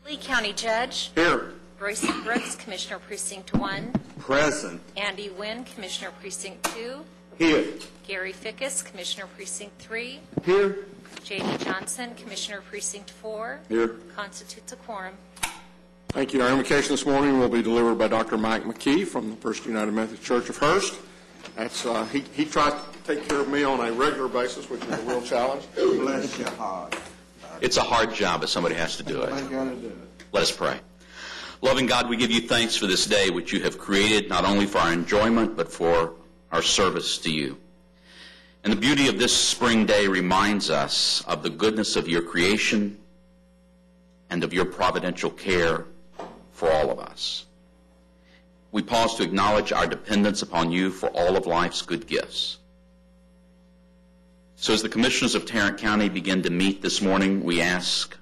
Lee County Judge. Here. Royce Brooks, Commissioner Precinct 1. Present. Andy Wynn, Commissioner Precinct 2. Here. Gary Fickus, Commissioner Precinct 3. Here. J.D. Johnson, Commissioner Precinct 4. Here. Constitutes a quorum. Thank you. Our invocation this morning will be delivered by Dr. Mike McKee from the First United Methodist Church of Hurst. That's he tries to take care of me on a regular basis, which is a real challenge. Bless your heart. It's a hard job, but somebody has to do it. I gotta do it. Let us pray. Loving God, we give you thanks for this day which you have created not only for our enjoyment but for our service to you. And the beauty of this spring day reminds us of the goodness of your creation and of your providential care for all of us. We pause to acknowledge our dependence upon you for all of life's good gifts. So as the commissioners of Tarrant County begin to meet this morning, we ask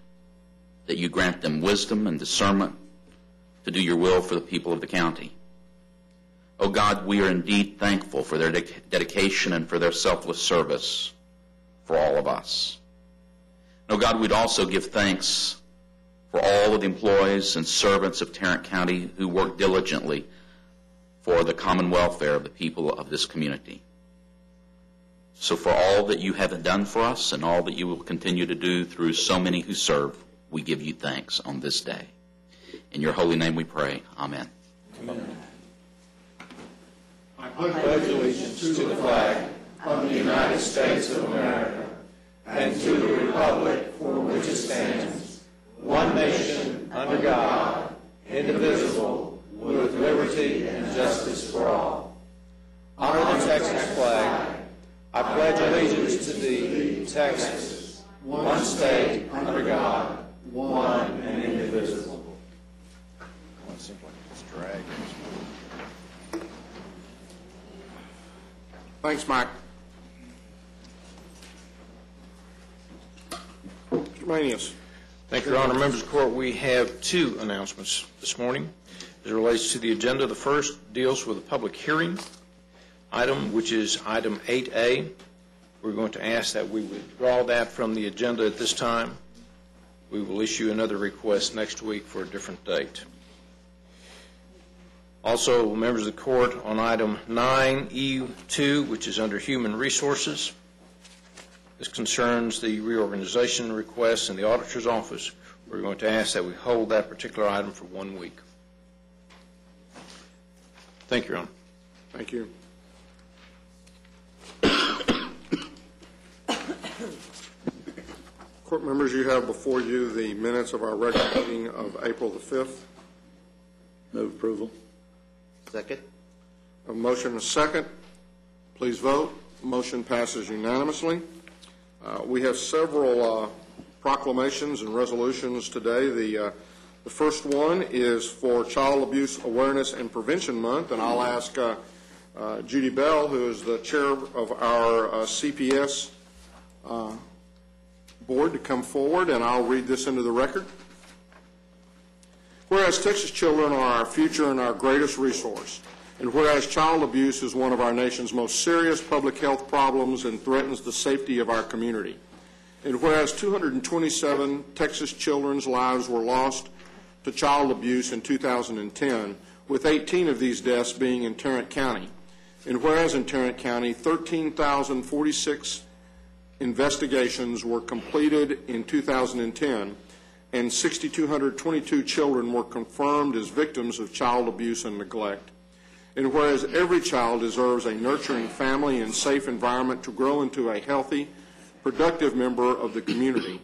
that you grant them wisdom and discernment to do your will for the people of the county. Oh God, we are indeed thankful for their dedication and for their selfless service for all of us. Oh God, we'd also give thanks for all of the employees and servants of Tarrant County who work diligently for the common welfare of the people of this community. So for all that you have done for us and all that you will continue to do through so many who serve, we give you thanks on this day. In your holy name we pray. Amen. Amen. I pledge allegiance to the flag of the United States of America and to the republic for which it stands, one nation, under God, indivisible, with liberty and justice for all. Honor the Texas flag. I pledge allegiance to thee, Texas, one state, under God, one and indivisible. Thanks, Mike. Mr. Manius. Thank you, Your Honor. Members of the Court, we have two announcements this morning as it relates to the agenda. The first deals with a public hearing item, which is item 8A. We're going to ask that we withdraw that from the agenda at this time. We will issue another request next week for a different date. Also, members of the Court, on item 9E2, which is under Human Resources, this concerns the reorganization request in the Auditor's Office. We're going to ask that we hold that particular item for 1 week. Thank you, Your Honor. Thank you. Court members, you have before you the minutes of our regular meeting of April the 5th. Move approval. Second. A motion and a second. Please vote. Motion passes unanimously. We have several proclamations and resolutions today. The first one is for Child Abuse Awareness and Prevention Month, and I'll ask Judy Bell, who is the chair of our CPS board, to come forward, and I'll read this into the record. Whereas Texas children are our future and our greatest resource, and whereas child abuse is one of our nation's most serious public health problems and threatens the safety of our community, and whereas 227 Texas children's lives were lost to child abuse in 2010, with 18 of these deaths being in Tarrant County, and whereas in Tarrant County 13,046 investigations were completed in 2010, and 6,222 children were confirmed as victims of child abuse and neglect. And whereas every child deserves a nurturing family and safe environment to grow into a healthy, productive member of the community.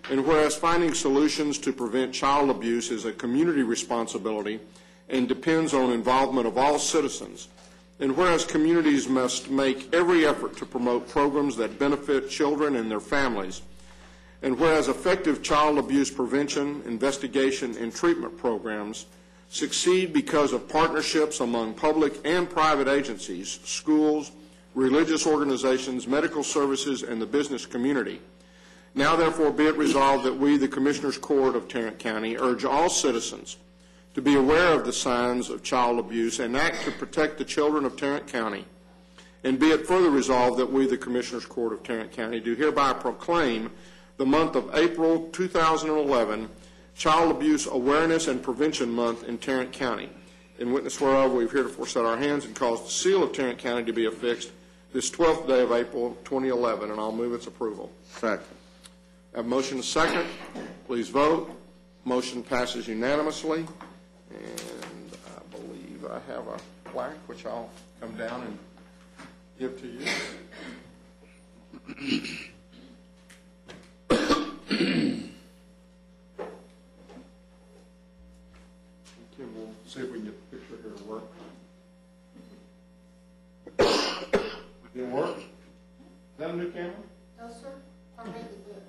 And whereas finding solutions to prevent child abuse is a community responsibility and depends on involvement of all citizens. And whereas communities must make every effort to promote programs that benefit children and their families. And whereas effective child abuse prevention, investigation, and treatment programs succeed because of partnerships among public and private agencies, schools, religious organizations, medical services, and the business community. Now, therefore, be it resolved that we, the Commissioners Court of Tarrant County, urge all citizens to be aware of the signs of child abuse and act to protect the children of Tarrant County. And be it further resolved that we, the Commissioners Court of Tarrant County, do hereby proclaim the month of April 2011 Child Abuse Awareness and Prevention Month in Tarrant County. In witness whereof, we've heretofore set our hands and caused the seal of Tarrant County to be affixed this 12th day of April 2011, and I'll move its approval. Second. I have a motion and a second. Please vote. Motion passes unanimously. And I believe I have a plaque, which I'll come down and give to you. Kim, we'll see if we can get the picture here to work. Didn't work? Is that a new camera? No, sir. I'm ready to do it.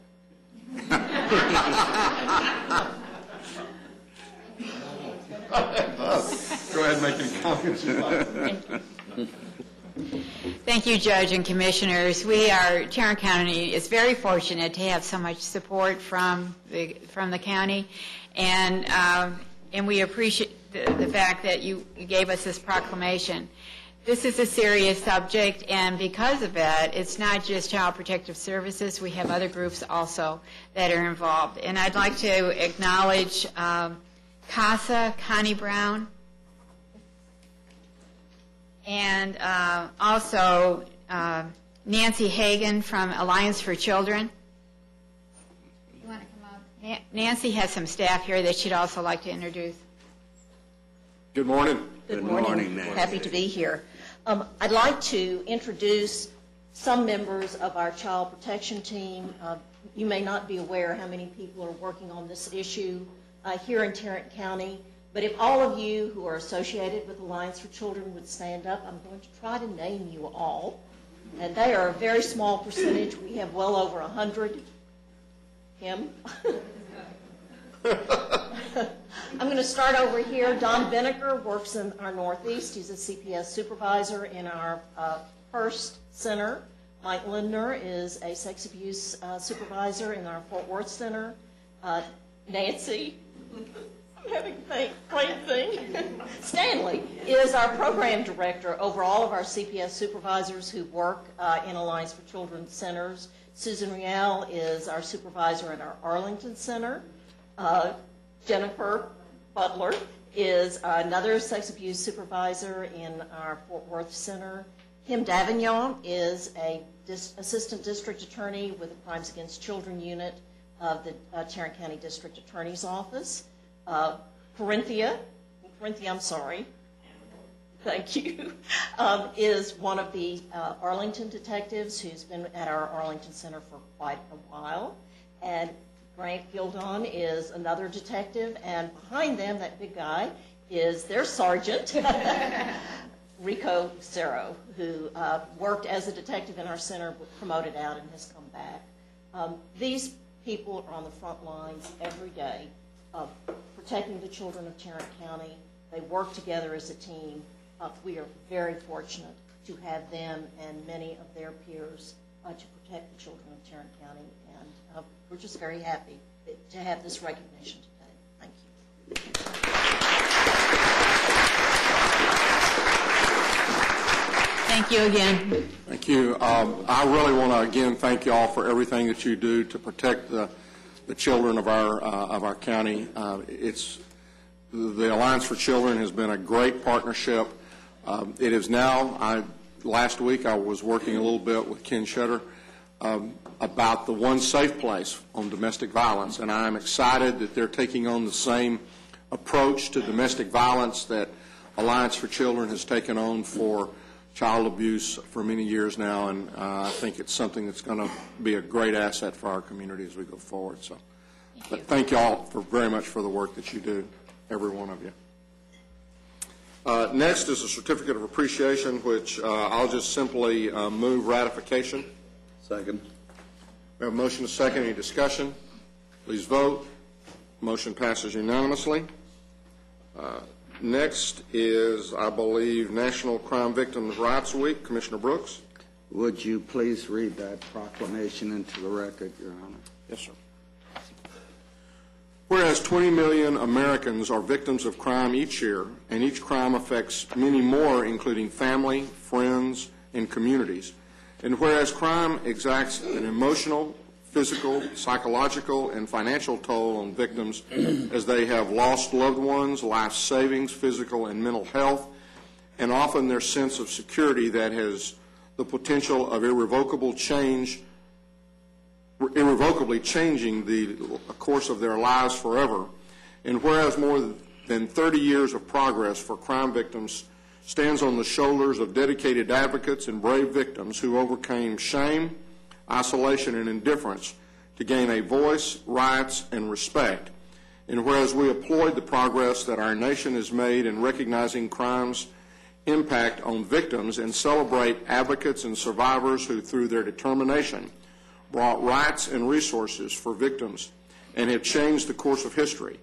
Go ahead and make any comments you like. Thank you, Judge and Commissioners. Tarrant County is very fortunate to have so much support from the county, and we appreciate the fact that you gave us this proclamation. This is a serious subject, and because of that, it's not just Child Protective Services. We have other groups also that are involved. And I'd like to acknowledge CASA, Connie Brown, and also Nancy Hagan from Alliance for Children. You want to come up? Nancy has some staff here that she'd also like to introduce. Good morning. Good morning. Nancy. Happy to be here. I'd like to introduce some members of our child protection team. You may not be aware how many people are working on this issue here in Tarrant County, but if all of you who are associated with Alliance for Children would stand up, I'm going to try to name you all. And they are a very small percentage. We have well over 100. Kim? I'm going to start over here. Don Beneker works in our Northeast. He's a CPS supervisor in our Hearst Center. Mike Lindner is a sex abuse supervisor in our Fort Worth Center. Nancy, I'm having a brain thing. Stanley is our program director over all of our CPS supervisors who work in Alliance for Children centers. Susan Rial is our supervisor in our Arlington Center. Jennifer Butler is another sex abuse supervisor in our Fort Worth Center. Kim Davignon is a assistant district attorney with the Crimes Against Children unit of the Tarrant County District Attorney's Office. Corinthia, I'm sorry. Thank you. Is one of the Arlington detectives who's been at our Arlington Center for quite a while. And Grant Gildon is another detective, and behind them, that big guy, is their sergeant, Rico Cerro, who worked as a detective in our center, but promoted out and has come back. These people are on the front lines every day of protecting the children of Tarrant County. They work together as a team. We are very fortunate to have them and many of their peers to protect the children of Tarrant County, and we're just very happy to have this recognition today. Thank you. Thank you again. Thank you. I really want to again thank you all for everything that you do to protect the children of our county. It's the Alliance for Children has been a great partnership. It is now. Last week I was working a little bit with Ken Shutter about the One Safe Place on domestic violence, and I'm excited that they're taking on the same approach to domestic violence that Alliance for Children has taken on for child abuse for many years now, and I think it's something that's going to be a great asset for our community as we go forward. So, thank you all very much for the work that you do, every one of you. Next is a certificate of appreciation, which I'll just simply move ratification. Second. We have a motion, a second. Any discussion? Please vote. Motion passes unanimously. Next is, I believe, National Crime Victims' Rights Week. Commissioner Brooks. Would you please read that proclamation into the record, Your Honor? Yes, sir. Whereas 20 million Americans are victims of crime each year, and each crime affects many more, including family, friends, and communities. And whereas crime exacts an emotional, physical, psychological, and financial toll on victims as they have lost loved ones, life savings, physical and mental health, and often their sense of security that has the potential of irrevocably changing the course of their lives forever. And whereas more than 30 years of progress for crime victims stands on the shoulders of dedicated advocates and brave victims who overcame shame, isolation, and indifference to gain a voice, rights, and respect. And whereas we applaud the progress that our nation has made in recognizing crime's impact on victims and celebrate advocates and survivors who, through their determination, brought rights and resources for victims and have changed the course of history.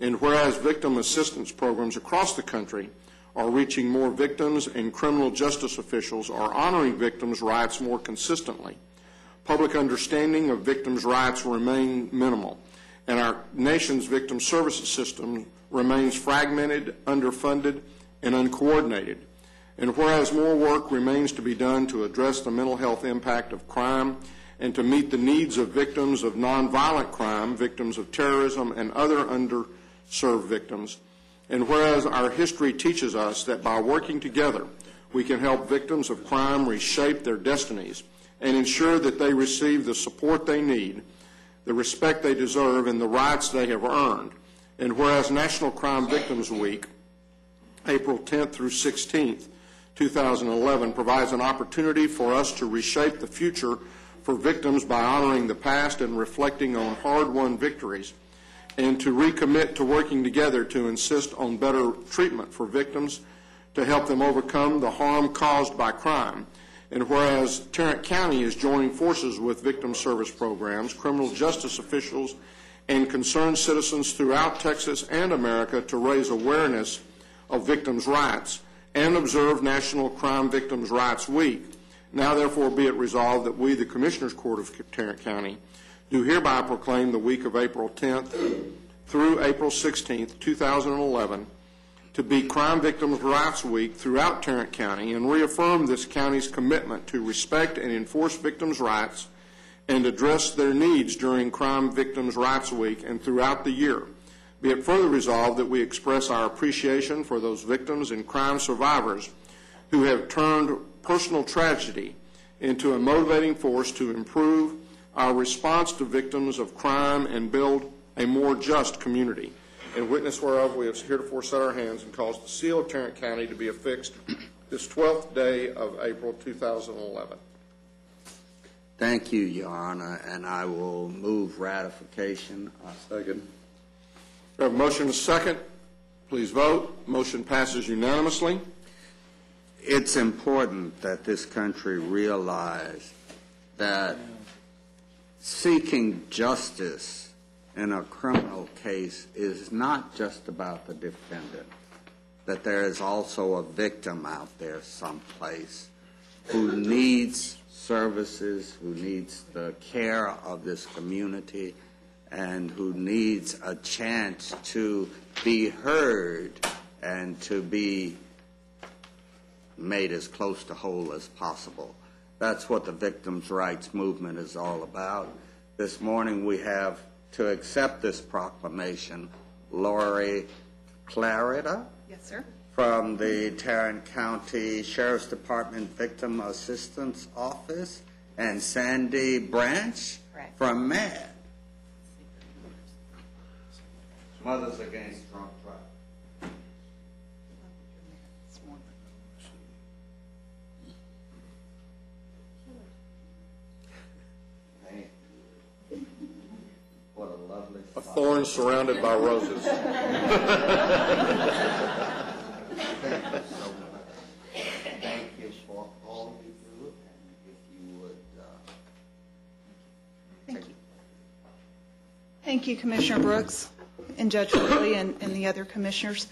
And whereas victim assistance programs across the country are reaching more victims and criminal justice officials are honoring victims' rights more consistently, public understanding of victims' rights remain minimal, and our nation's victim services system remains fragmented, underfunded, and uncoordinated. And whereas more work remains to be done to address the mental health impact of crime and to meet the needs of victims of nonviolent crime, victims of terrorism, and other underserved victims, and whereas our history teaches us that by working together, we can help victims of crime reshape their destinies and ensure that they receive the support they need, the respect they deserve, and the rights they have earned. And whereas National Crime Victims Week, April 10th through 16th, 2011, provides an opportunity for us to reshape the future for victims by honoring the past and reflecting on hard-won victories, and to recommit to working together to insist on better treatment for victims to help them overcome the harm caused by crime. And whereas Tarrant County is joining forces with victim service programs, criminal justice officials, and concerned citizens throughout Texas and America to raise awareness of victims' rights and observe National Crime Victims' Rights Week, now therefore be it resolved that we, the Commissioners Court of Tarrant County, do hereby proclaim the week of April 10th through April 16th, 2011, to be Crime Victims' Rights Week throughout Tarrant County and reaffirm this county's commitment to respect and enforce victims' rights and address their needs during Crime Victims' Rights Week and throughout the year. Be it further resolved that we express our appreciation for those victims and crime survivors who have turned personal tragedy into a motivating force to improve our response to victims of crime and build a more just community. In witness whereof we have heretofore set our hands and caused the seal of Tarrant County to be affixed this 12th day of April 2011. Thank you, Your Honor, and I will move ratification. Second. We have a motion and a second. Please vote. Motion passes unanimously. It's important that this country realize that seeking justice in a criminal case is not just about the defendant, that there is also a victim out there someplace who needs services, who needs the care of this community, and who needs a chance to be heard and to be made as close to whole as possible. That's what the victims' rights movement is all about. This morning we have to accept this proclamation Lori Clarida. Yes, sir. From the Tarrant County Sheriff's Department Victim Assistance Office, and Sandy Branch from MAD. Mothers Against Drunk Driving. What a lovely A thorn surrounded by roses. Thank you for all you do, and if you would... Thank you. Thank you, Commissioner Brooks and Judge Whitley and the other commissioners.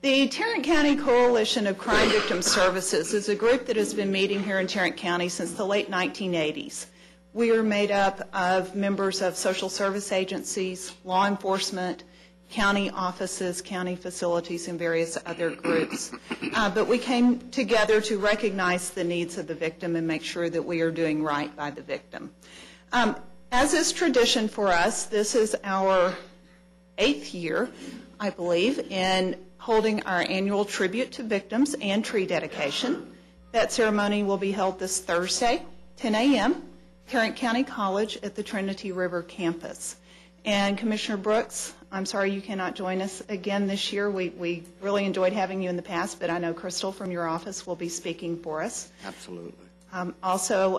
The Tarrant County Coalition of Crime Victim Services is a group that has been meeting here in Tarrant County since the late 1980s. We are made up of members of social service agencies, law enforcement, county offices, county facilities, and various other groups. But we came together to recognize the needs of the victim and make sure that we are doing right by the victim. As is tradition for us, this is our 8th year, I believe, in holding our annual tribute to victims and tree dedication. That ceremony will be held this Thursday, 10 a.m., Tarrant County College at the Trinity River campus. And Commissioner Brooks, I'm sorry you cannot join us again this year. We really enjoyed having you in the past, but I know Crystal from your office will be speaking for us. Absolutely. Also,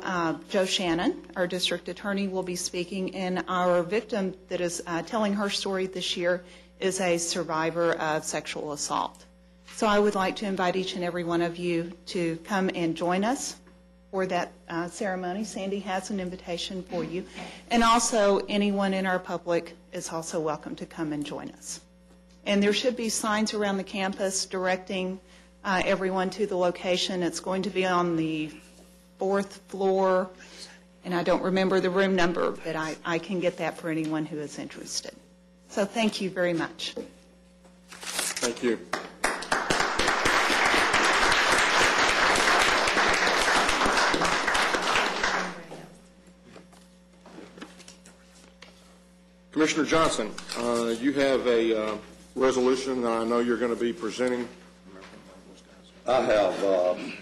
Joe Shannon, our district attorney, will be speaking, and our victim that is telling her story this year is a survivor of sexual assault. So I would like to invite each and every one of you to come and join us for that ceremony. Sandy has an invitation for you. And also, anyone in our public is also welcome to come and join us. And there should be signs around the campus directing everyone to the location. It's going to be on the 4th floor, and I don't remember the room number, but I can get that for anyone who is interested. So thank you very much. Thank you. Commissioner Johnson, you have a resolution that I know you're going to be presenting. I have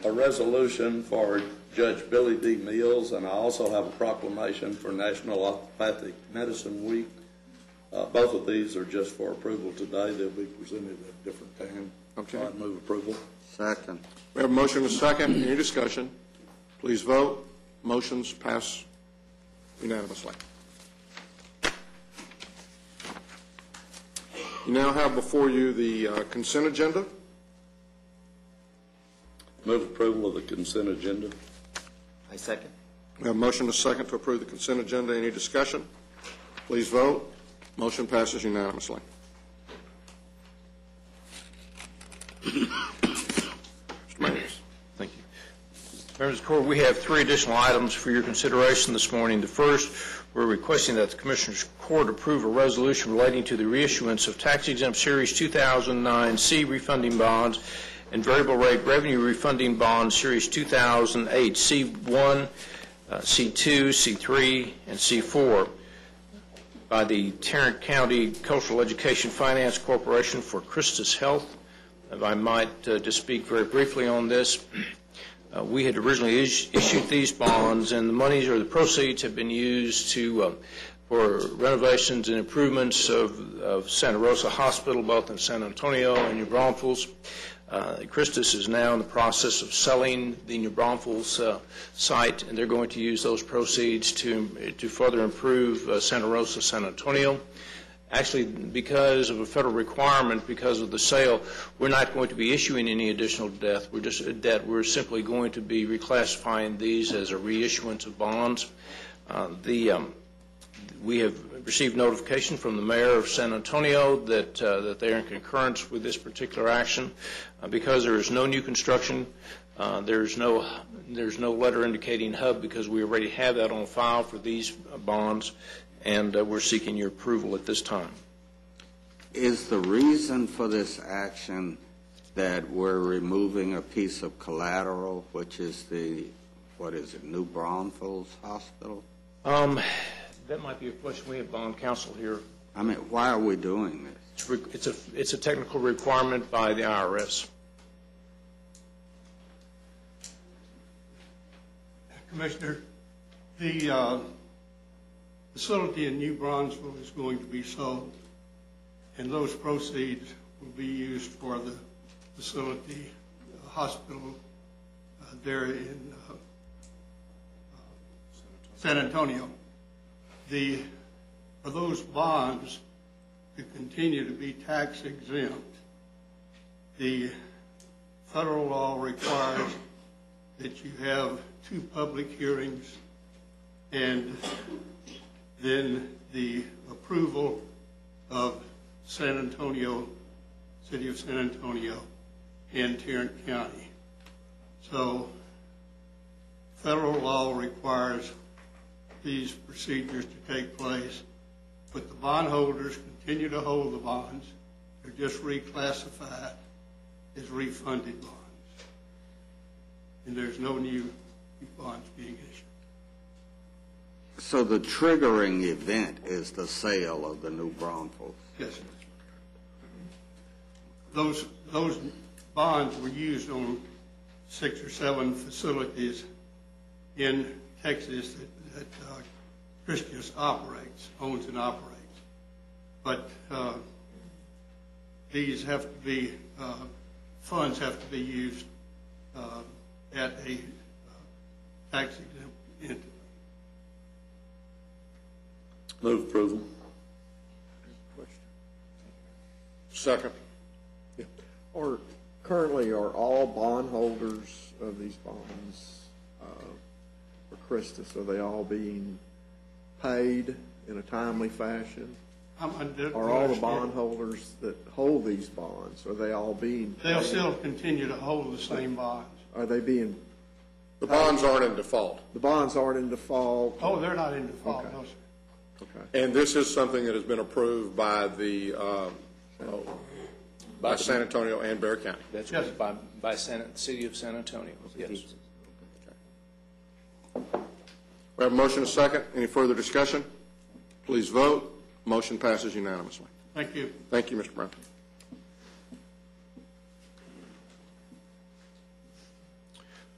a resolution for Judge Billy D. Mills, and I also have a proclamation for National Allopathic Medicine Week. Both of these are just for approval today. They'll be presented at a different time. Okay. I'd move approval. Second. We have a motion and a second. Any discussion? Please vote. Motions pass unanimously. You now have before you the consent agenda. Move approval of the consent agenda. I second. We have a motion and a second to approve the consent agenda. Any discussion? Please vote. Motion passes unanimously. Mr. Mayers. Thank you. Members of the Court, we have 3 additional items for your consideration this morning. The first, we're requesting that the Commissioners' Court approve a resolution relating to the reissuance of tax-exempt Series 2009 C refunding bonds and variable rate revenue refunding bonds Series 2008 C1, C2, C3, and C4 by the Tarrant County Cultural Education Finance Corporation for Christus Health. If I might just speak very briefly on this. We had originally issued these bonds, and the monies or the proceeds have been used to for renovations and improvements of Santa Rosa Hospital, both in San Antonio and New Braunfels. Christus is now in the process of selling the New Braunfels site, and they're going to use those proceeds to further improve Santa Rosa, San Antonio. Actually, because of a federal requirement, because of the sale, we're not going to be issuing any additional debt. We're simply going to be reclassifying these as a reissuance of bonds. We have received notification from the mayor of San Antonio that they are in concurrence with this particular action. Because there is no new construction, there's no letter indicating HUB, because we already have that on file for these bonds, and we're seeking your approval at this time. Is the reason for this action that we're removing a piece of collateral, which is the, New Braunfels Hospital? That might be a question. We have bond counsel here. I mean, why are we doing this? It's a technical requirement by the IRS. Commissioner, the facility in New Braunfels is going to be sold, and those proceeds will be used for the facility, hospital there in San Antonio. For those bonds to continue to be tax exempt, the federal law requires that you have 2 public hearings and then the approval of San Antonio, City of San Antonio, and Tarrant County. So federal law requires these procedures to take place, but the bondholders continue to hold the bonds. They're just reclassified as refunded bonds. And there's no new bonds being issued. So the triggering event is the sale of the New Braunfels? Yes, sir. Those bonds were used on 6 or 7 facilities in Texas that Christius owns and operates. But these have to be, funds have to be used at a tax-exempt entity. Move approval. Second. Or currently, are all bondholders of these bonds for Christus, are they all being paid in a timely fashion? Are all the bondholders that hold these bonds, are they all being paid? They'll still continue to hold the same bonds. Are they being? The bonds aren't in default. The bonds aren't in default? Oh, they're not in default, Okay. no, sir. Okay. And this is something that has been approved by the, by San Antonio and Bexar County. That's Yes. by City of San Antonio. Yes. We have a motion and a second. Any further discussion? Please vote. Motion passes unanimously. Thank you. Thank you, Mr. Brown.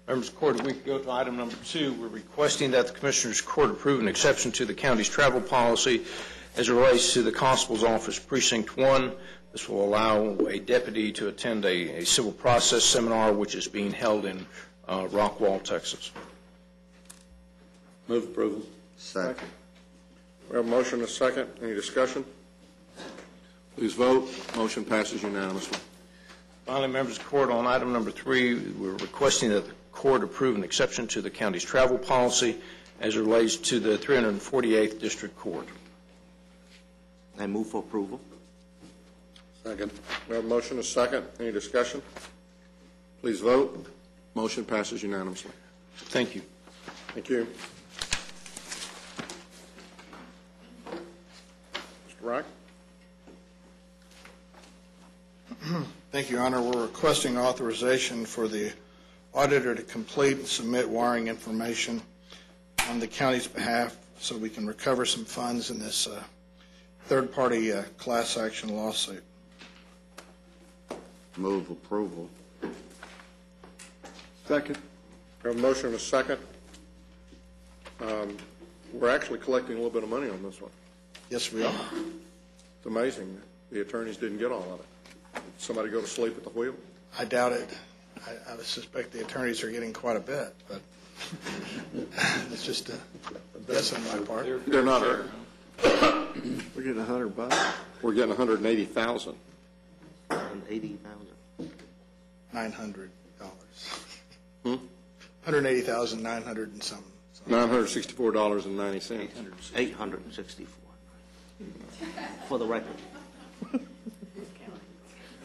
Members of the Court, if we could go to item number 2, we're requesting that the Commissioners' Court approve an exception to the county's travel policy as it relates to the Constable's Office Precinct 1. This will allow a deputy to attend a civil process seminar which is being held in Rockwall, Texas. Move approval. Second. We have a motion and a second. Any discussion? Please vote. Motion passes unanimously. Finally, members of the Court, on item number 3, we're requesting that the Court approve an exception to the county's travel policy as it relates to the 348th District Court. I move for approval. Second. We have a motion and a second. Any discussion? Please vote. Motion passes unanimously. Thank you. Thank you. Mr. Rock? Thank you, Your Honor. We're requesting authorization for the auditor to complete and submit wiring information on the county's behalf so we can recover some funds in this third-party class action lawsuit. Move approval. Second. We have a motion and a second. We're actually collecting a little bit of money on this one. Yes, we are. It's amazing that the attorneys didn't get all of it. Did somebody go to sleep at the wheel? I doubt it. I would suspect the attorneys are getting quite a bit, but it's just a guess on my part. They're not. We're getting $100. We're getting $180,000. $80,000. $900. $180,900 and something. $964.90. 864. For the record.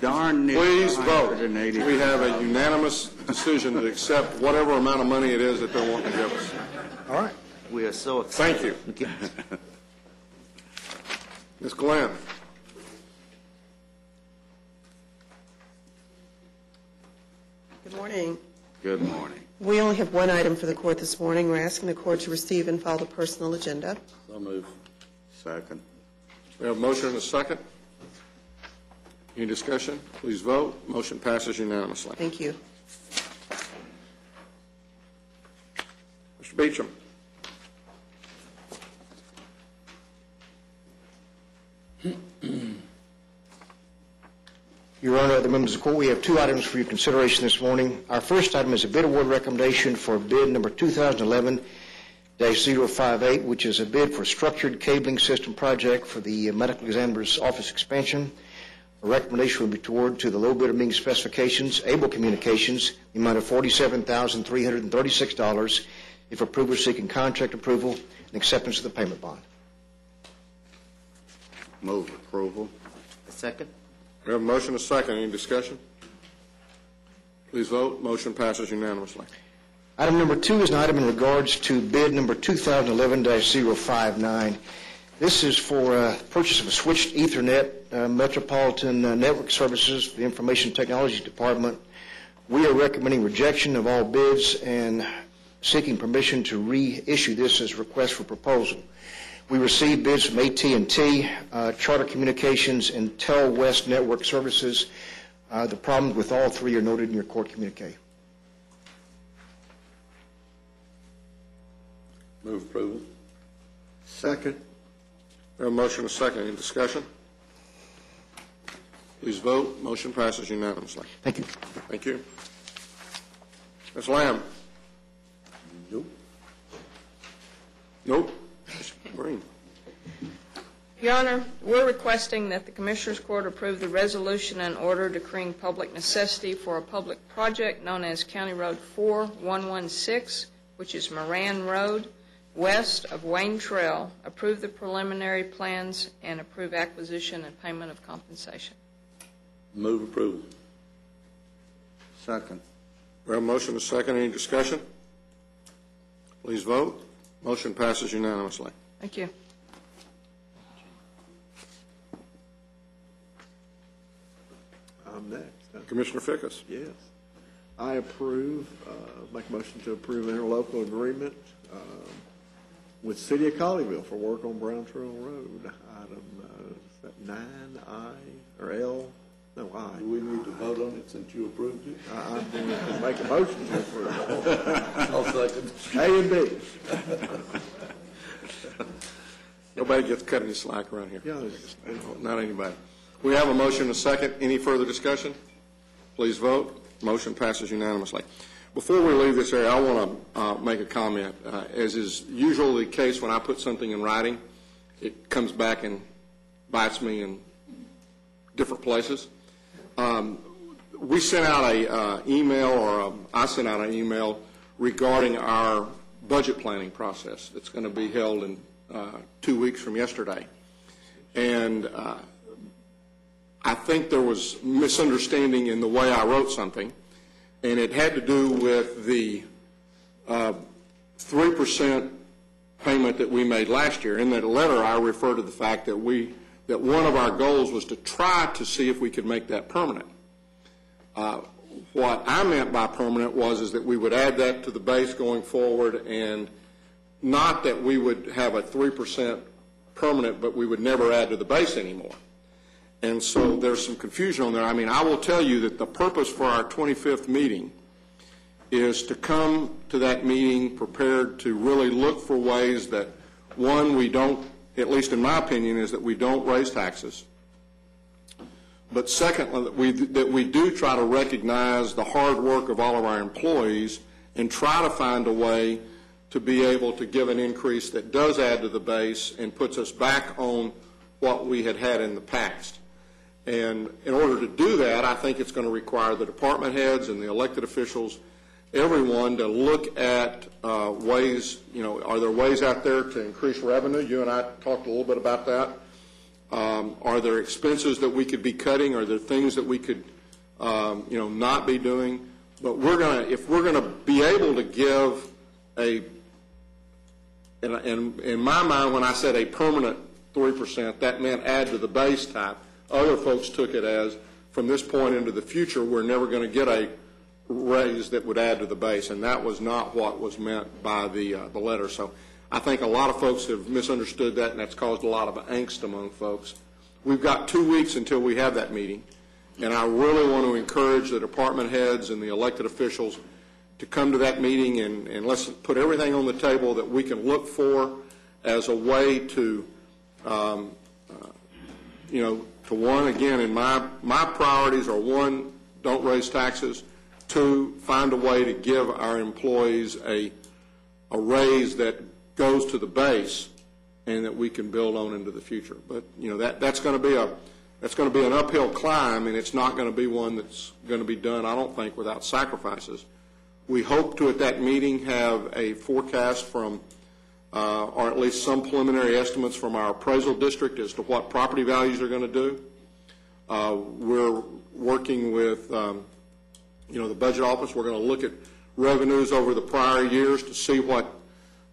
Darn near. Please vote. 180. We have a unanimous decision to accept whatever amount of money it is that they're wanting to give us. All right. We are so excited. Thank you. Ms. Glenn. Good morning. Good morning. We only have one item for the court this morning. We're asking the court to receive and file the personal agenda. So move. Second. We have a motion and a second. Any discussion? Please vote. Motion passes unanimously. Thank you. Mr. Beecham. Your Honor, other members of the court, we have 2 items for your consideration this morning. Our first item is a bid award recommendation for bid number 2011-058, which is a bid for structured cabling system project for the medical examiner's office expansion. A recommendation will be toward to the low bidder meeting specifications, Able Communications, the amount of $47,336. If approved, seeking contract approval and acceptance of the payment bond. Move approval. A second. We have a motion and a second. Any discussion? Please vote. Motion passes unanimously. Item number 2 is an item in regards to bid number 2011-059. This is for purchase of a switched Ethernet Metropolitan Network Services for the Information Technology Department. We are recommending rejection of all bids and seeking permission to reissue this as a request for proposal. We received bids from AT&T, Charter Communications, and TelWest Network Services. The problems with all three are noted in your court communique. Move approval. Second. We have a motion and a second. Any discussion? Please vote. Motion passes unanimously. Thank you. Thank you. Ms. Lamb? Nope. Nope. Ms. Green? Your Honor, we're requesting that the Commissioners Court approve the resolution and order decreeing public necessity for a public project known as County Road 4116, which is Moran Road, west of Wayne Trail. Approve the preliminary plans and approve acquisition and payment of compensation. Move approval. Second. We have a motion and a second. Any discussion? Please vote. Motion passes unanimously. Thank you. I'm next. Commissioner Fickus? Yes. I approve, make a motion to approve interlocal agreement with City of Colleyville for work on Brown Trail Road. Item, is that 9I or L? No, I. Do we need to vote on it since you approved it? I'm going to make a motion to approve. I'll second. A and B. Nobody gets cut any slack around here. Yeah, not anybody. We have a motion and a second. Any further discussion? Please vote. Motion passes unanimously. Before we leave this area, I want to make a comment. As is usually the case when I put something in writing, it comes back and bites me in different places. We sent out a email, or I sent out an email regarding our budget planning process. It's going to be held in 2 weeks from yesterday. And I think there was misunderstanding in the way I wrote something, and it had to do with the 3% payment that we made last year. In that letter, I refer to the fact that one of our goals was to try to see if we could make that permanent. What I meant by permanent is that we would add that to the base going forward, and not that we would have a 3% permanent, but we would never add to the base anymore. And so there's some confusion on there. I mean, I will tell you that the purpose for our 25th meeting is to come to that meeting prepared to really look for ways that, one, we don't, at least in my opinion, is that we don't raise taxes. But secondly, that we do try to recognize the hard work of all of our employees and try to find a way to be able to give an increase that does add to the base and puts us back on what we had had in the past. And in order to do that, I think it's going to require the department heads and the elected officials, everyone, to look at ways, are there ways out there to increase revenue? You and I talked a little bit about that. Are there expenses that we could be cutting? Are there things that we could, not be doing? But if we're going to be able to give and in my mind, when I said a permanent 3%, that meant add to the base type. Other folks took it as, from this point into the future, we're never going to get a raise that would add to the base, and that was not what was meant by the letter. So I think a lot of folks have misunderstood that, and that's caused a lot of angst among folks. We've got 2 weeks until we have that meeting, and I really want to encourage the department heads and the elected officials to come to that meeting, and let's put everything on the table that we can look for as a way to, to one, again, and my priorities are, one, don't raise taxes, two, find a way to give our employees a raise that goes to the base and that we can build on into the future. But, that's going to be an uphill climb, and it's not going to be one that's going to be done, I don't think, without sacrifices. We hope to, at that meeting, have a forecast from, or at least some preliminary estimates from our appraisal district as to what property values are going to do. We're working with, the budget office. We're going to look at revenues over the prior years to see what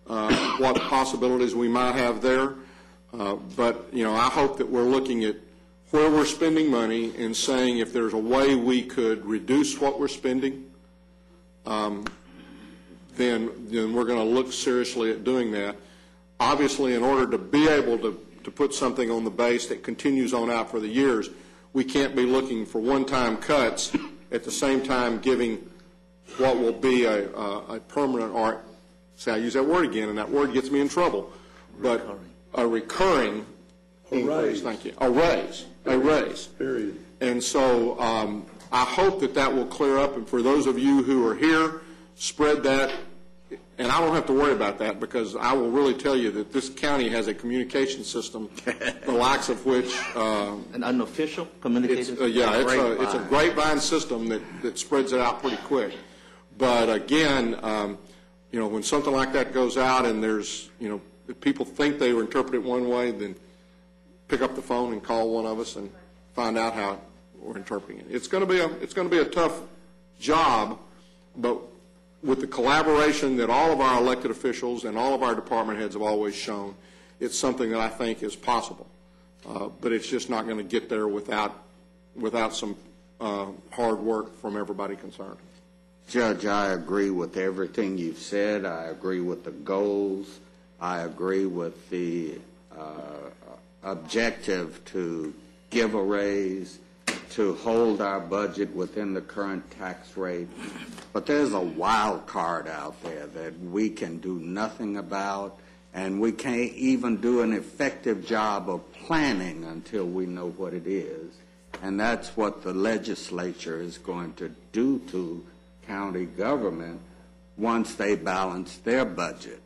possibilities we might have there. But, I hope that we're looking at where we're spending money and saying if there's a way we could reduce what we're spending, then we're going to look seriously at doing that. Obviously, in order to be able to put something on the base that continues on out for the years, we can't be looking for one-time cuts at the same time giving what will be a permanent, or see, I use that word again, and that word gets me in trouble, but a recurring increase. Thank you. A raise. Period. And so I hope that will clear up, and for those of you who are here, spread that. And I don't have to worry about that, because I will really tell you that this county has a communication system, the likes of which an unofficial communication. It's a grapevine system that spreads it out pretty quick. But again, when something like that goes out, and there's if people think they were interpreted one way, then pick up the phone and call one of us and find out how we're interpreting it. It's going to be a tough job, but with the collaboration that all of our elected officials and all of our department heads have always shown, it's something that I think is possible. But it's just not going to get there without some hard work from everybody concerned. Judge, I agree with everything you've said. I agree with the goals. I agree with the objective to give a raise, to hold our budget within the current tax rate. But there's a wild card out there that we can do nothing about, and we can't even do an effective job of planning until we know what it is. And that's what the legislature is going to do to county government once they balance their budget.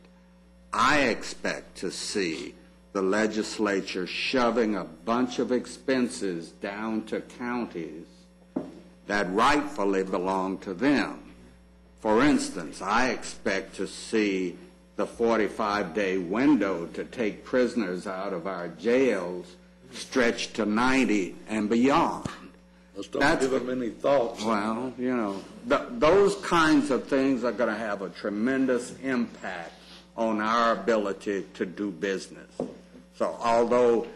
I expect to see the legislature shoving a bunch of expenses down to counties that rightfully belong to them. For instance, I expect to see the 45-day window to take prisoners out of our jails stretched to 90 and beyond. Let's don't give them any thoughts. Well, those kinds of things are going to have a tremendous impact on our ability to do business. So although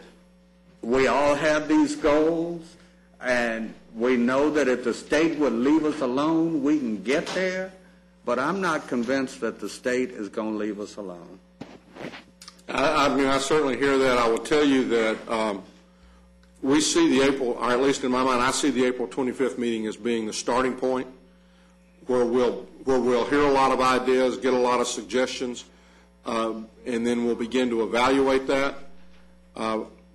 we all have these goals, and we know that if the state would leave us alone, we can get there, but I'm not convinced that the state is going to leave us alone. I certainly hear that. I will tell you that we see the April, or at least in my mind, I see the April 25th meeting as being the starting point where we'll hear a lot of ideas, get a lot of suggestions, and then we'll begin to evaluate that.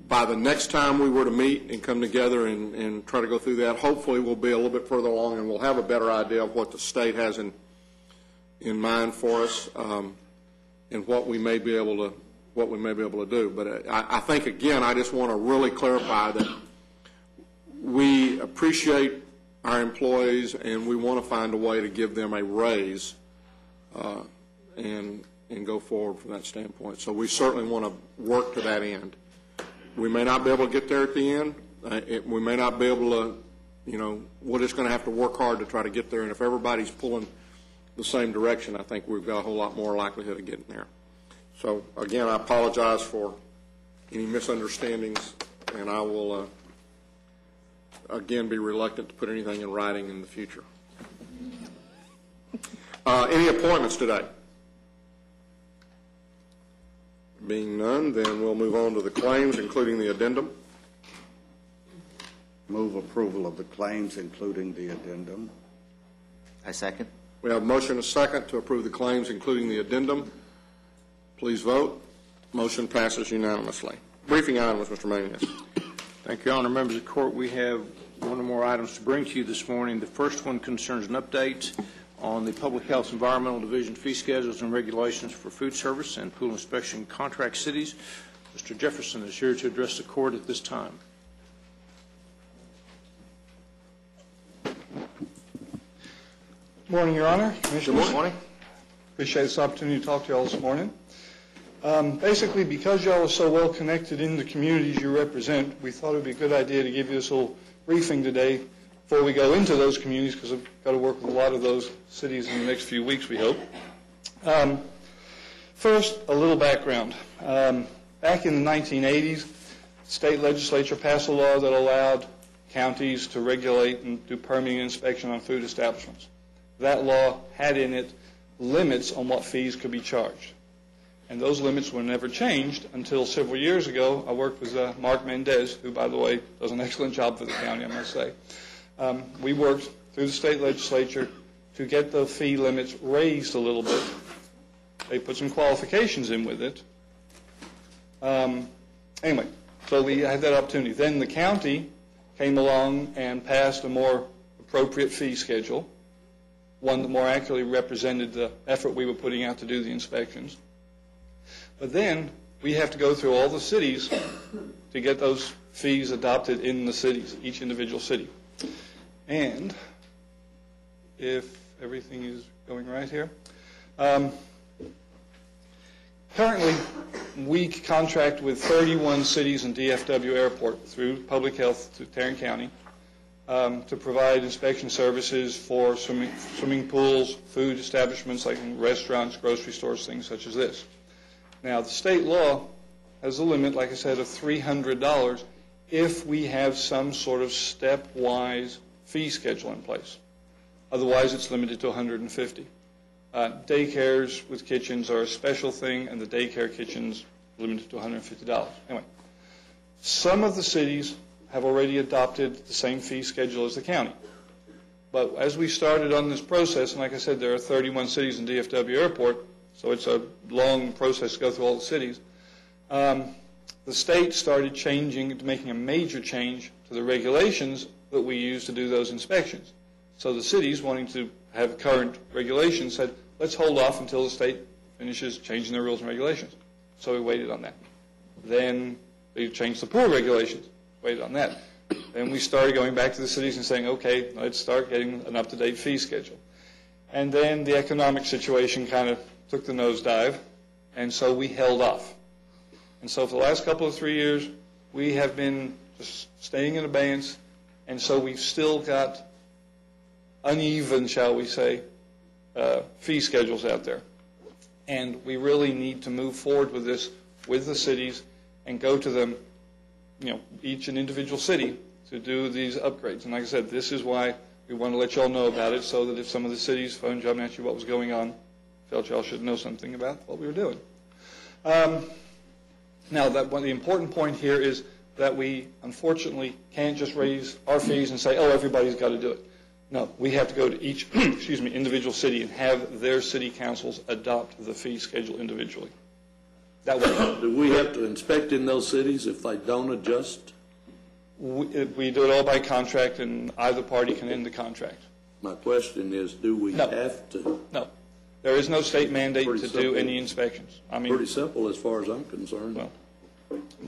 By the next time we were to meet and come together and try to go through that, hopefully we'll be a little bit further along and we'll have a better idea of what the state has in mind for us, and what we may be able to do. But I think, again, I just want to really clarify that we appreciate our employees and we want to find a way to give them a raise and go forward from that standpoint. So we certainly want to work to that end. We may not be able to get there at the end. We may not be able to, we're just going to have to work hard to try to get there. And if everybody's pulling the same direction, I think we've got a whole lot more likelihood of getting there. So, again, I apologize for any misunderstandings, and I will, again, be reluctant to put anything in writing in the future. Any appointments today? Being none, then we'll move on to the claims, including the addendum. Move approval of the claims, including the addendum. I second. We have a motion and a second to approve the claims, including the addendum. Please vote. Motion passes unanimously. Briefing items, Mr. Manias. Thank you, Your Honor. Members of the court, we have one or more items to bring to you this morning. The first one concerns an update on the Public Health Environmental Division fee schedules and regulations for food service and pool inspection contract cities. Mr. Jefferson is here to address the court at this time. Good morning, Your Honor. Good morning. Appreciate this opportunity to talk to you all this morning. Basically, because y'all are so well connected in the communities you represent, we thought it would be a good idea to give you this little briefing today before we go into those communities, because I've got to work with a lot of those cities in the next few weeks, we hope. First, a little background. Back in the 1980s, the state legislature passed a law that allowed counties to regulate and do permitting and inspection on food establishments. That law had in it limits on what fees could be charged. And those limits were never changed until several years ago. I worked with Mark Mendez, who, by the way, does an excellent job for the county, I must say. We worked through the state legislature to get the fee limits raised a little bit. They put some qualifications in with it. Anyway, so we had that opportunity. Then the county came along and passed a more appropriate fee schedule, one that more accurately represented the effort we were putting out to do the inspections. But then we have to go through all the cities to get those fees adopted in the cities, each individual city. And if everything is going right here, currently we contract with 31 cities and DFW Airport through Public Health to Tarrant County to provide inspection services for swimming pools, food establishments like in restaurants, grocery stores, things such as this. Now, the state law has a limit, like I said, of $300 if we have some sort of stepwise fee schedule in place. Otherwise, it's limited to $150. Daycares with kitchens are a special thing, and the daycare kitchens limited to $150. Anyway, some of the cities have already adopted the same fee schedule as the county. But as we started on this process, and like I said, there are 31 cities in DFW Airport, so it's a long process to go through all the cities. The state started making a major change to the regulations that we use to do those inspections. So the cities, wanting to have current regulations, said, let's hold off until the state finishes changing their rules and regulations. So we waited on that. Then they changed the pool regulations, waited on that. Then we started going back to the cities and saying, okay, let's start getting an up-to-date fee schedule. And then the economic situation kind of took the nosedive, and so we held off. And so for the last couple of 3 years, we have been just staying in abeyance, and so we've still got uneven, shall we say, fee schedules out there. And we really need to move forward with this with the cities and go to them, each an individual city to do these upgrades. And like I said, this is why we want to let you all know about it, so that if some of the cities phoned you up and asked you what was going on, felt you all should know something about what we were doing. Now, the important point here is that we, unfortunately, can't just raise our fees and say, oh, everybody's got to do it. No, we have to go to each individual city and have their city councils adopt the fee schedule individually. That way. Do we have to inspect in those cities if they don't adjust? We do it all by contract, and either party can end the contract. My question is, do we have to? No. There is no state mandate to do any inspections. Pretty simple as far as I'm concerned.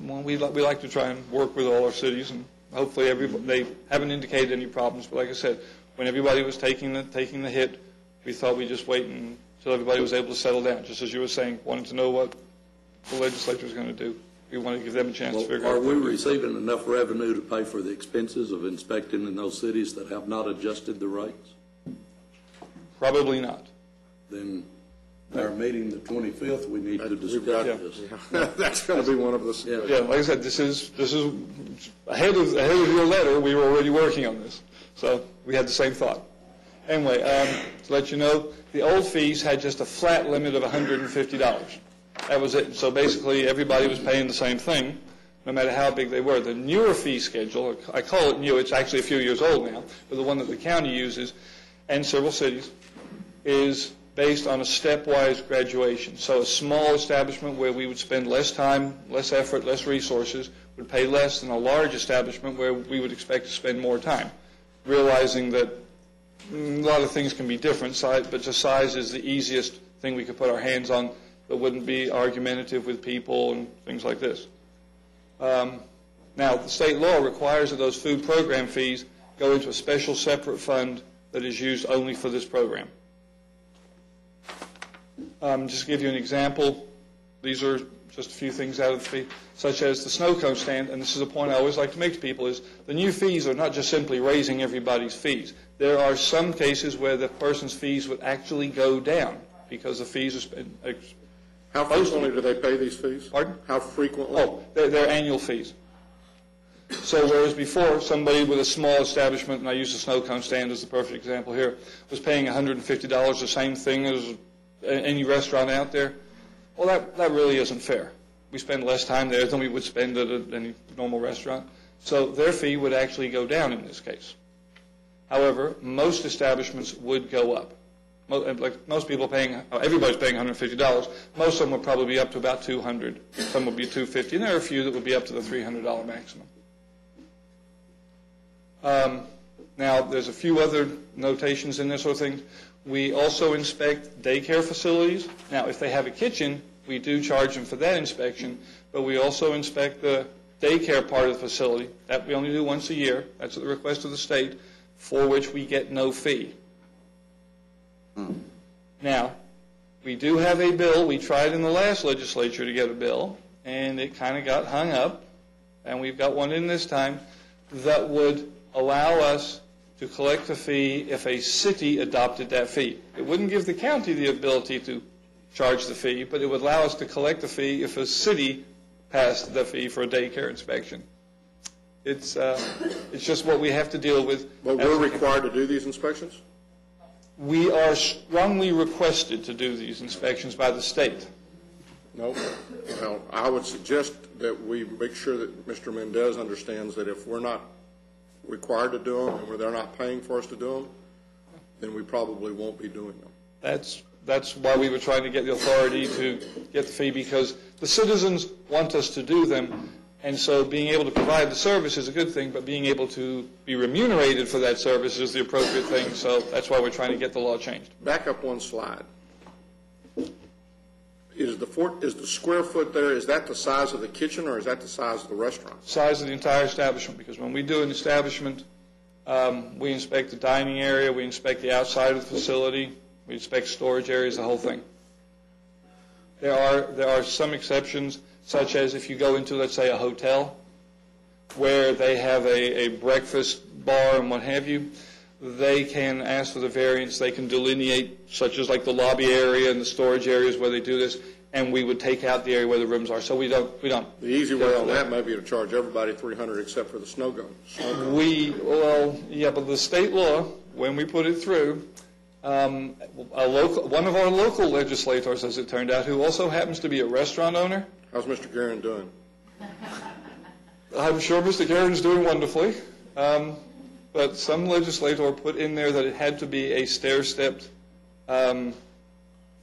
Well, we like to try and work with all our cities, and hopefully they haven't indicated any problems. But like I said, when everybody was taking the hit, we thought we'd just wait until everybody was able to settle down. Just as you were saying, wanting to know what the legislature was going to do. We wanted to give them a chance to figure out. Are we receiving enough revenue to pay for the expenses of inspecting in those cities that have not adjusted the rates? Probably not. Then our meeting the 25th, we need to discuss this. That's going to be one of the. Yeah, like I said, this is ahead of your letter. We were already working on this, so we had the same thought. Anyway, to let you know, the old fees had just a flat limit of $150. That was it. So basically, everybody was paying the same thing, no matter how big they were. The newer fee schedule, I call it new, it's actually a few years old now, but the one that the county uses, and several cities, is based on a stepwise graduation. So a small establishment where we would spend less time, less effort, less resources, would pay less than a large establishment where we would expect to spend more time, realizing that a lot of things can be different, but just size is the easiest thing we could put our hands on that wouldn't be argumentative with people and things like this. Now, the state law requires that those food program fees go into a special separate fund that is used only for this program. Just to give you an example, these are just a few things out of the fee, such as the snow cone stand, and this is a point I always like to make to people, is the new fees are not just simply raising everybody's fees. There are some cases where the person's fees would actually go down because the fees are spent. How frequently do they pay these fees? Pardon? How frequently? Oh, they're annual fees. So whereas before, somebody with a small establishment, and I use the snow cone stand as the perfect example here, was paying $150, the same thing as any restaurant out there. Well, that really isn't fair. We spend less time there than we would spend at any normal restaurant. So their fee would actually go down in this case. However, most establishments would go up. Like most people everybody's paying $150. Most of them would probably be up to about $200. Some would be $250, and there are a few that would be up to the $300 maximum. Now, there's a few other notations in this sort of thing. We also inspect daycare facilities. Now, if they have a kitchen, we do charge them for that inspection, but we also inspect the daycare part of the facility. That we only do once a year. That's at the request of the state, for which we get no fee. Now, we do have a bill. We tried in the last legislature to get a bill, and it kind of got hung up, and we've got one in this time that would allow us to collect a fee if a city adopted that fee. It wouldn't give the county the ability to charge the fee, but it would allow us to collect the fee if a city passed the fee for a daycare inspection. It's just what we have to deal with. But we're required to do these inspections? We are strongly requested to do these inspections by the state. No. Well, I would suggest that we make sure that Mr. Mendez understands that if we're not required to do them and where they're not paying for us to do them, then we probably won't be doing them. That's why we were trying to get the authority to get the fee, because the citizens want us to do them, and so being able to provide the service is a good thing, but being able to be remunerated for that service is the appropriate thing, so that's why we're trying to get the law changed. Back up one slide. Is the square foot there, is that the size of the kitchen or is that the size of the restaurant? Size of the entire establishment, because when we do an establishment, we inspect the dining area, we inspect the outside of the facility, we inspect storage areas, the whole thing. There are some exceptions, such as if you go into, let's say, a hotel, where they have a breakfast bar and what have you, they can ask for the variance. They can delineate, such as like the lobby area and the storage areas where they do this, and we would take out the area where the rooms are. So we don't. The easy way on that may be to charge everybody $300 except for the snow cone. But the state law, when we put it through, one of our local legislators, as it turned out, who also happens to be a restaurant owner. How's Mr. Guerin doing? I'm sure Mr. Guerin's doing wonderfully. But some legislator put in there that it had to be a stair-stepped fee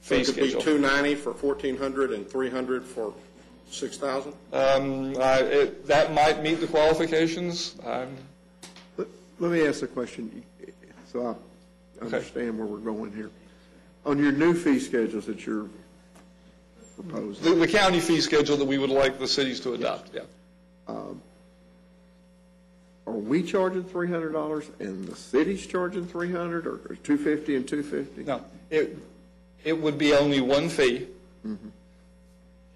schedule. It could be $290 for $1,400 and $300 for $6,000? That might meet the qualifications. Let me ask a question, so I understand where we're going here. On your new fee schedules that you're proposing. The county fee schedule that we would like the cities to adopt, yeah. Are we charging $300 and the city's charging $300 or $250 and $250? No, it would be only one fee. Mm-hmm.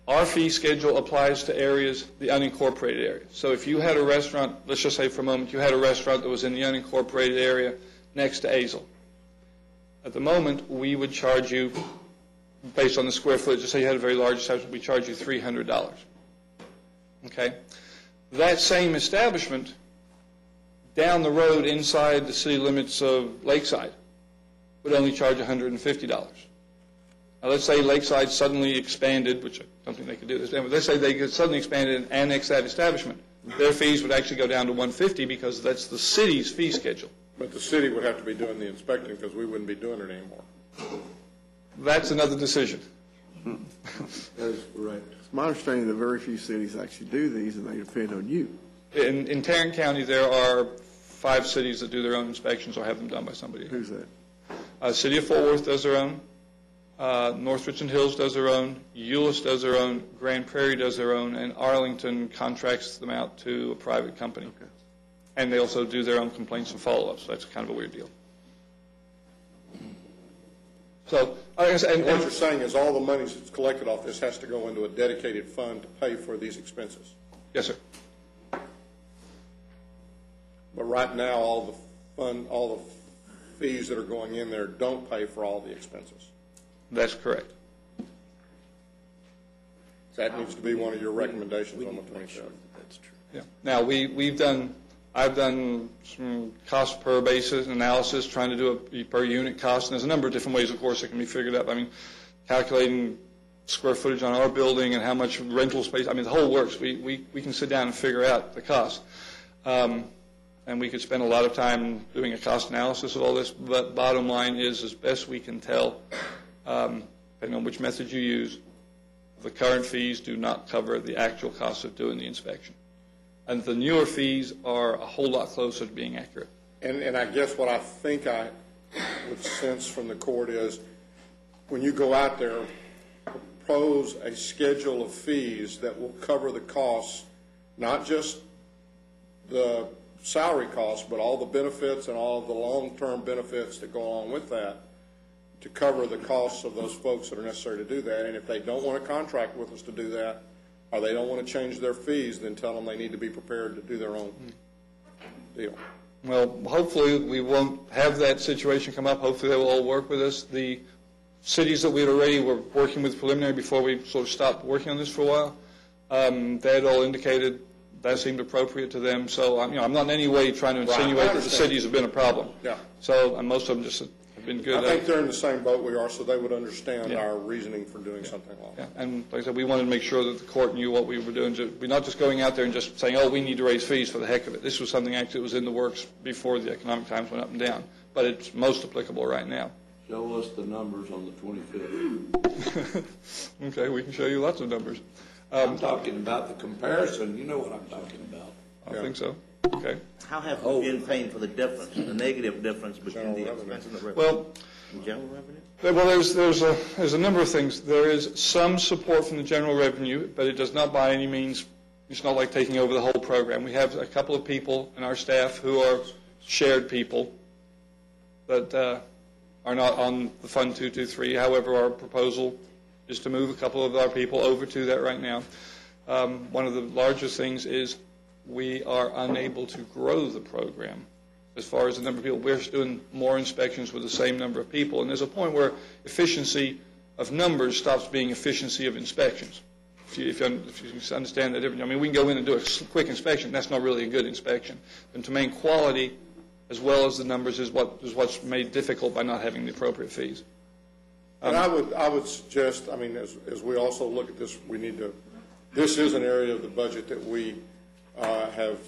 Our fee schedule applies to areas, the unincorporated area. So if you had a restaurant, let's just say for a moment, you had a restaurant that was in the unincorporated area next to Azle. At the moment, we would charge you, based on the square footage, just say you had a very large establishment, we charge you $300. Okay? That same establishment down the road inside the city limits of Lakeside would only charge $150. Now, let's say Lakeside suddenly expanded, which I don't think they could do this, but let's say they could suddenly expand and annex that establishment. Their fees would actually go down to $150 because that's the city's fee schedule. But the city would have to be doing the inspecting because we wouldn't be doing it anymore. That's another decision. That is correct. It's my understanding that very few cities actually do these and they depend on you. In Tarrant County, there are 5 cities that do their own inspections or have them done by somebody. Who's that? City of Fort Worth does their own. North Richland Hills does their own. Euless does their own. Grand Prairie does their own. And Arlington contracts them out to a private company. Okay. And they also do their own complaints and follow-ups. So that's kind of a weird deal. So, what you're saying is all the money that's collected off this has to go into a dedicated fund to pay for these expenses? Yes, sir. But right now, all the fees that are going in there don't pay for all the expenses. That's correct. That needs to be one of your recommendations on the 27th. That's true. Yeah. Now I've done some cost per basis analysis, trying to do a per unit cost, and there's a number of different ways, of course, that can be figured out. I mean, calculating square footage on our building and how much rental space. I mean, the whole works. We can sit down and figure out the cost. And we could spend a lot of time doing a cost analysis of all this, but bottom line is, as best we can tell, depending on which method you use, the current fees do not cover the actual cost of doing the inspection. And the newer fees are a whole lot closer to being accurate. And I guess what I think I would sense from the court is when you go out there, propose a schedule of fees that will cover the costs, not just the salary costs, but all the benefits and all of the long-term benefits that go along with that, to cover the costs of those folks that are necessary to do that. And if they don't want to contract with us to do that, or they don't want to change their fees, then tell them they need to be prepared to do their own deal. Well, hopefully we won't have that situation come up. Hopefully they will all work with us. The cities that we had already were working with preliminary before we sort of stopped working on this for a while, they had all indicated that seemed appropriate to them. So I'm not in any way trying to insinuate that the cities have been a problem. Yeah. So and most of them just have been good. I think they're in the same boat we are, so they would understand our reasoning for doing something like that. Yeah. And like I said, we wanted to make sure that the court knew what we were doing. We're not just going out there and just saying, oh, we need to raise fees for the heck of it. This was something actually that was in the works before the economic times went up and down, but it's most applicable right now. Show us the numbers on the 25th. Okay, we can show you lots of numbers. I'm talking about the comparison. You know what I'm talking about. I think so. Okay. How have we been paying for the difference, the negative difference between the expense and the revenue? Well, in general revenue? Well, there's a number of things. There is some support from the general revenue, but it does not by any means, it's not like taking over the whole program. We have a couple of people in our staff who are shared people that are not on the Fund 223. However, our proposal is to move a couple of our people over to that right now. One of the largest things is we are unable to grow the program as far as the number of people. We're doing more inspections with the same number of people, and there's a point where efficiency of numbers stops being efficiency of inspections. If you understand that difference. I mean, we can go in and do a quick inspection. That's not really a good inspection. And to maintain quality as well as the numbers is what's made difficult by not having the appropriate fees. And I would suggest, I mean, as we also look at this, we need to, this is an area of the budget that we have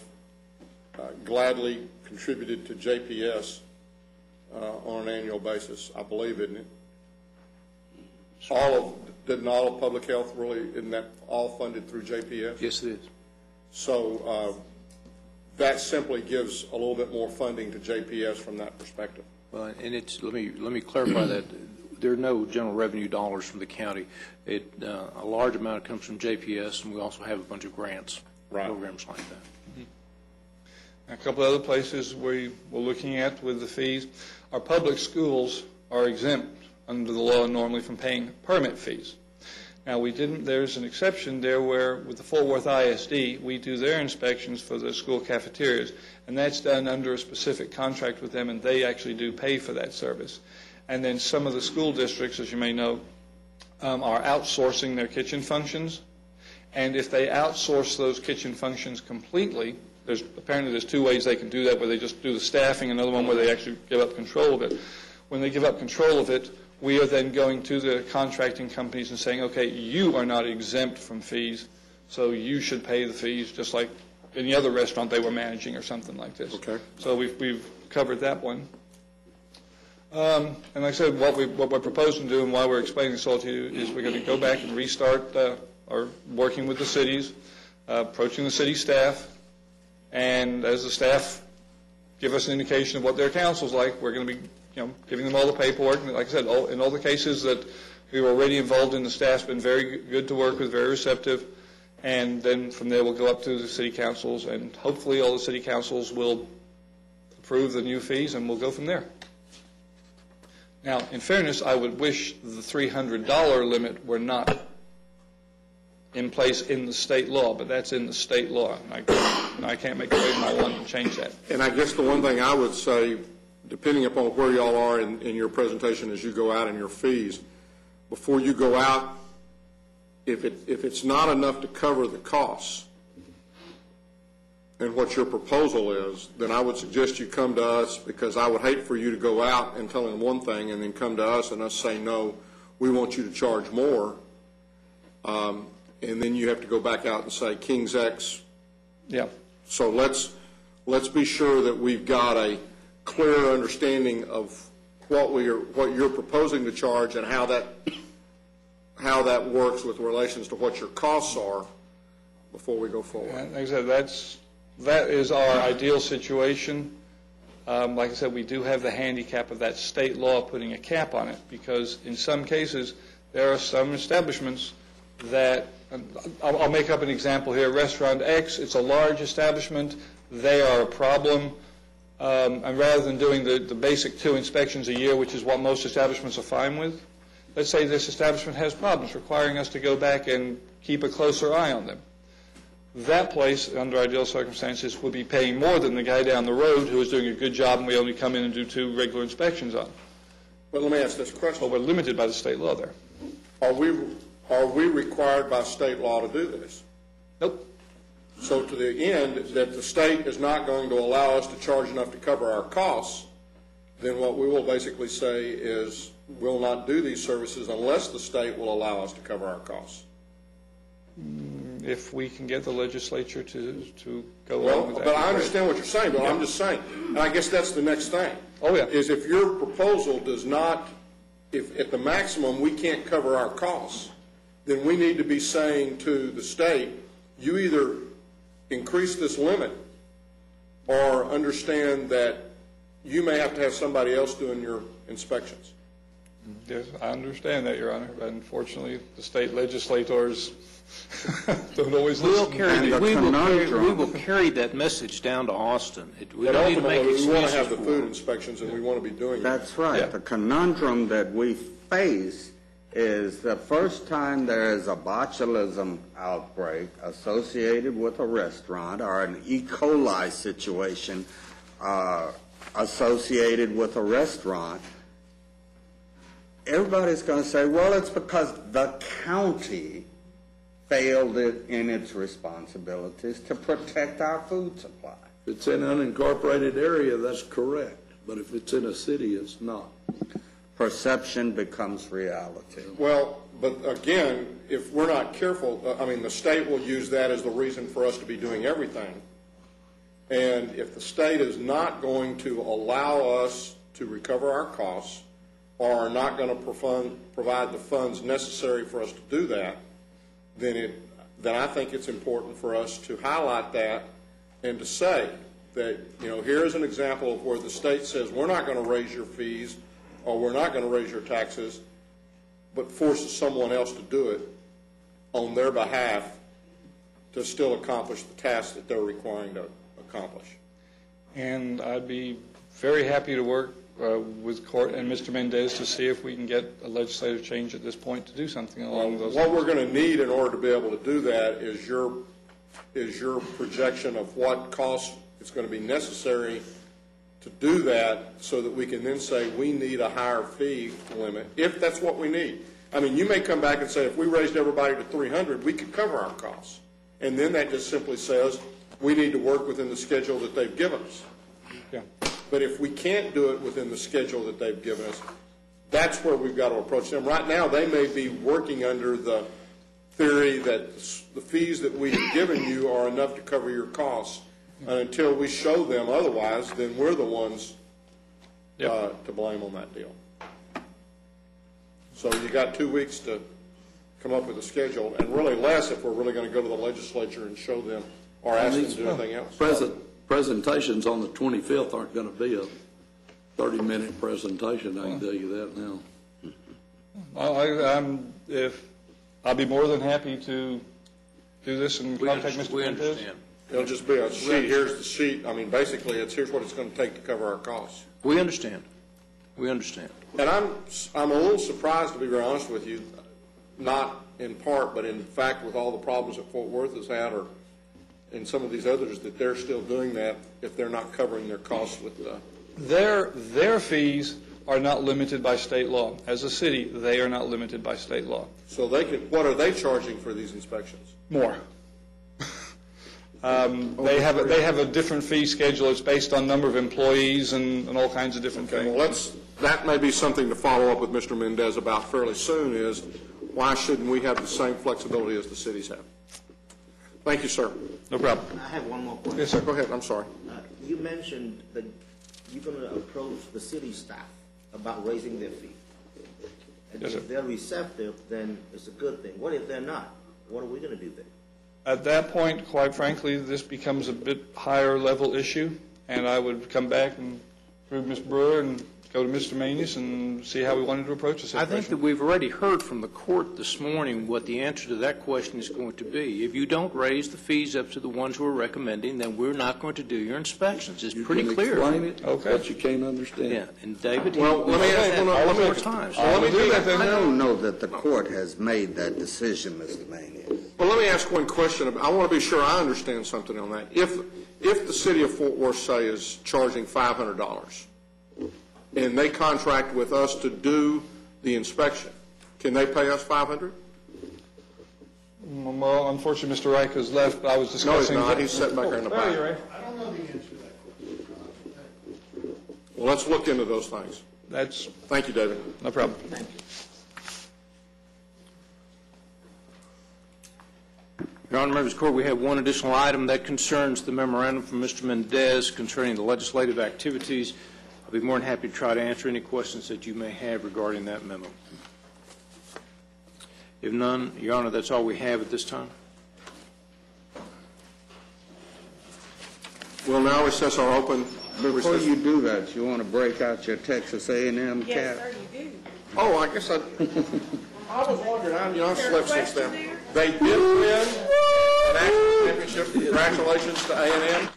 gladly contributed to JPS on an annual basis, I believe, isn't it? Didn't all of public health really, isn't that all funded through JPS? Yes, it is. So that simply gives a little bit more funding to JPS from that perspective. Well, and it's, let me clarify that. There are no general revenue dollars from the county. A large amount comes from JPS, and we also have a bunch of grants, programs like that. A couple other places we were looking at with the fees. Our public schools are exempt under the law normally from paying permit fees. Now, there's an exception there where with the Fort Worth ISD, we do their inspections for the school cafeterias, and that's done under a specific contract with them, and they actually do pay for that service. And then some of the school districts, as you may know, are outsourcing their kitchen functions. And if they outsource those kitchen functions completely, apparently there's two ways they can do that, where they just do the staffing, another one where they actually give up control of it. When they give up control of it, we are then going to the contracting companies and saying, okay, you are not exempt from fees, so you should pay the fees just like any other restaurant they were managing or something like this. Okay. So we've covered that one. And like I said, what we're proposing to do and why we're explaining this all to you is we're going to go back and restart our working with the cities, approaching the city staff, and as the staff give us an indication of what their council's like, we're going to be giving them all the paperwork. And like I said, in all the cases that we were already involved in, the staff's been very good to work with, very receptive. And then from there we'll go up to the city councils, and hopefully all the city councils will approve the new fees, and we'll go from there. Now, in fairness, I would wish the $300 limit were not in place in the state law, but that's in the state law. And I can't make a wave my wand and change that. And I guess the one thing I would say, depending upon where y'all are in your presentation as you go out in your fees, before you go out, if it's not enough to cover the costs and what your proposal is, then I would suggest you come to us, because I would hate for you to go out and tell them one thing and then come to us and us say, no, we want you to charge more, and then you have to go back out and say King's X. Yeah. So let's be sure that we've got a clear understanding of what you're proposing to charge and how that works with relations to what your costs are before we go forward. And like I said, that is our ideal situation. Like I said, we do have the handicap of that state law putting a cap on it, because in some cases there are some establishments that, I'll make up an example here, Restaurant X, it's a large establishment, they are a problem, and rather than doing the basic 2 inspections a year, which is what most establishments are fine with, let's say this establishment has problems requiring us to go back and keep a closer eye on them. That place, under ideal circumstances, would be paying more than the guy down the road who is doing a good job and we only come in and do 2 regular inspections on. But let me ask this question. Well, we're limited by the state law there. Are we required by state law to do this? Nope. So to the end that the state is not going to allow us to charge enough to cover our costs, then what we will basically say is we'll not do these services unless the state will allow us to cover our costs. If we can get the legislature to go along with that. But I understand what you're saying, but I'm just saying, and I guess that's the next thing. Oh, yeah. Is if your proposal does not, if at the maximum we can't cover our costs, then we need to be saying to the state, you either increase this limit or understand that you may have to have somebody else doing your inspections. Yes, I understand that, Your Honor, but unfortunately the state legislators don't always listen. We will carry that message down to Austin. We But don't need to make ultimately, we want to excuses have the for food it. inspections, and we want to be doing That's right. Yeah. The conundrum that we face is the first time there is a botulism outbreak associated with a restaurant or an E. coli situation associated with a restaurant, everybody's going to say, well, it's because the county failed in its responsibilities to protect our food supply. If it's in an unincorporated area, that's correct. But if it's in a city, it's not. Perception becomes reality. Well, but again, if we're not careful, I mean, the state will use that as the reason for us to be doing everything. And if the state is not going to allow us to recover our costs or are not going to provide the funds necessary for us to do that, then I think it's important for us to highlight that and to say that, here's an example of where the state says we're not going to raise your fees or we're not going to raise your taxes, but forces someone else to do it on their behalf to still accomplish the task that they're requiring to accomplish. And I'd be very happy to work with Court and Mr. Mendez to see if we can get a legislative change at this point to do something along those lines. What we're going to need in order to be able to do that is your projection of what costs it's going to be necessary to do that so that we can then say we need a higher fee limit, if that's what we need. I mean, you may come back and say if we raised everybody to $300, we could cover our costs. And then that just simply says we need to work within the schedule that they've given us. Yeah. But if we can't do it within the schedule that they've given us, that's where we've got to approach them. Right now, they may be working under the theory that the fees that we have given you are enough to cover your costs. And until we show them otherwise, then we're the ones to blame on that deal. So you got 2 weeks to come up with a schedule, and really less if we're really going to go to the legislature and show them or ask them to do anything else. Presentations on the 25th aren't going to be a 30-minute presentation, I can tell you that now. I'll be more than happy to do this and contact Mr. We Mendez. understand. It'll just be a sheet. Here's the sheet. I mean, basically, here's what it's going to take to cover our costs. We understand. We understand. And I'm a little surprised, to be very honest with you, not in part, but in fact with all the problems that Fort Worth has had or in some of these others, that they're still doing that if they're not covering their costs with the... Their fees are not limited by state law. As a city, they are not limited by state law. So what are they charging for these inspections? More. They have a different fee schedule. It's based on number of employees and all kinds of different things. Well, that may be something to follow up with Mr. Mendez about fairly soon, is why shouldn't we have the same flexibility as the cities have? Thank you, sir. No problem. I have one more question. Yes, sir. Go ahead. I'm sorry. You mentioned that you're going to approach the city staff about raising their fee. And Yes, sir. if they're receptive, then it's a good thing. What if they're not? What are we going to do then? At that point, quite frankly, this becomes a bit higher level issue, and I would come back and through Ms. Brewer and go to Mr. Manius and see how we wanted to approach the I situation. think that we've already heard from the court this morning what the answer to that question is going to be. If you don't raise the fees up to the ones we're recommending, then we're not going to do your inspections. It's pretty clear. Explain it, Okay. but you can't understand. Yeah, and David, Well, let me ask all more times. Let me do that I then. don't know that the court has made that decision, Mr. Manion. Well, let me ask one question. I want to be sure I understand something on that. If the city of Fort Worth, say, is charging $500, and they contract with us to do the inspection, can they pay us $500? Well, unfortunately, Mr. Reich has left, but I was No, he's discussing... not. He's sitting back there in the There you back. are. I don't know the answer to that question. Well, let's look into those things. That's... Thank you, David. No problem. Your Honor, members of the court, we have one additional item that concerns the memorandum from Mr. Mendez concerning the legislative activities. I'll be more than happy to try to answer any questions that you may have regarding that memo. If none, Your Honor, that's all we have at this time. We'll now recess our open. Before you do that, you want to break out your Texas A&M cap? Yes, sir, you do. Oh, I guess I was wondering. I've slept since then. They did win a national championship. Congratulations to A&M.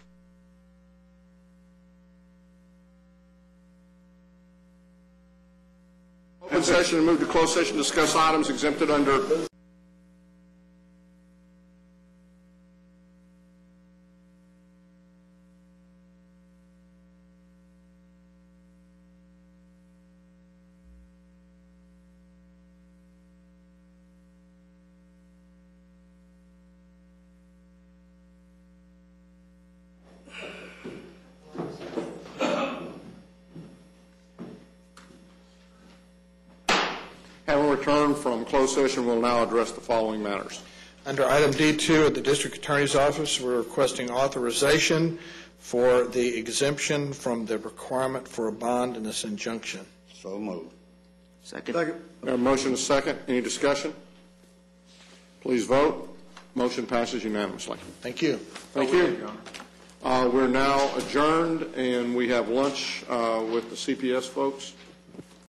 Open session and move to closed session to discuss items exempted under. Having returned from closed session, we'll now address the following matters. Under item D2 of the District Attorney's Office, we're requesting authorization for the exemption from the requirement for a bond in this injunction. So moved. Second. We have a motion and a second. Any discussion? Please vote. Motion passes unanimously. Thank you. Thank you. We're now adjourned, and we have lunch with the CPS folks.